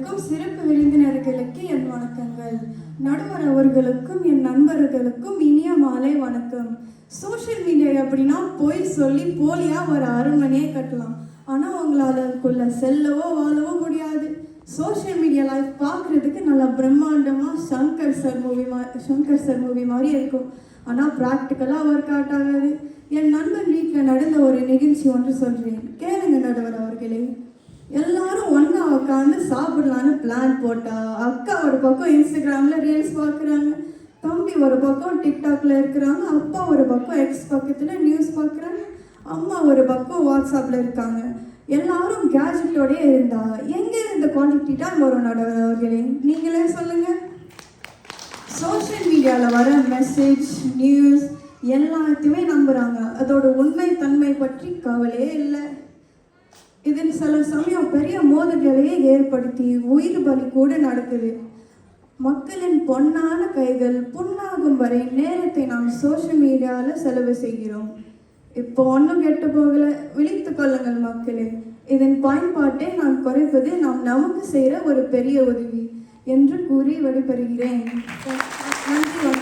வந்திருக்கும் சிறப்பு விருந்தினர்களுக்கு என் வணக்கங்கள். நடுவர் அவர்களுக்கும் என் நண்பர்களுக்கும் இனிய மாலை வணக்கம். சோஷியல் மீடியா எப்படின்னா போய் சொல்லி போலியா ஒரு அரண்மனையே கட்டலாம். ஆனால் உங்களால் அதுக்குள்ள செல்லவோ வாழவோ முடியாது. சோஷியல் மீடியா லைஃப் பார்க்குறதுக்கு நல்லா பிரம்மாண்டமாக சங்கர் சார் மூவி மாதிரி இருக்கும். ஆனால் ப்ராக்டிக்கலாக ஒர்க் அவுட் ஆகாது. என் நண்பன் வீட்டில் நடந்த ஒரு நிகழ்ச்சி ஒன்று சொல்கிறேன், கேளுங்க நடுவர் அவர்களே. எல்லாரும் ஒன்றா உட்காந்து சாப்பிடலான்னு பிளான் போட்டா அக்கா ஒரு பக்கம் இன்ஸ்டாகிராமில் ரீல்ஸ் பார்க்குறாங்க, தம்பி ஒரு பக்கம் டிக்டாக்ல இருக்கிறாங்க, அப்பா ஒரு பக்கம் எக்ஸ் பக்கத்தில் நியூஸ் பார்க்குறாங்க, அம்மா ஒரு பக்கம் வாட்ஸ்அப்பில் இருக்காங்க. எல்லாரும் கேஜெட்டோடய இருந்தா எங்கே இந்த குவாலிட்டி டைம் வரும் நடுவர் அவர்களே? நீங்களே சொல்லுங்கள். சோஷியல் மீடியாவில் வர மெசேஜ் நியூஸ் எல்லாத்தையுமே நம்புகிறாங்க. அதோட உண்மை தன்மை பற்றி கவலையே இல்லை. இதில் சில சமயம் பெரிய மோதல்களையே ஏற்படுத்தி உயிர் பலி கூட நடக்குது. மக்களின் பொன்னான கைகள் புண்ணாகும் வரை நேரத்தை நாம் சோஷியல் மீடியாவில் செலவு செய்கிறோம். இப்போ ஒன்றும் கெட்டு போகலை, விழித்து கொள்ளுங்கள் மக்களே. இதன் பயன்பாட்டை நாம் குறைப்பது நாம் நமக்கு செய்கிற ஒரு பெரிய உதவி என்று கூறி விடைபெறுகிறேன். நன்றி.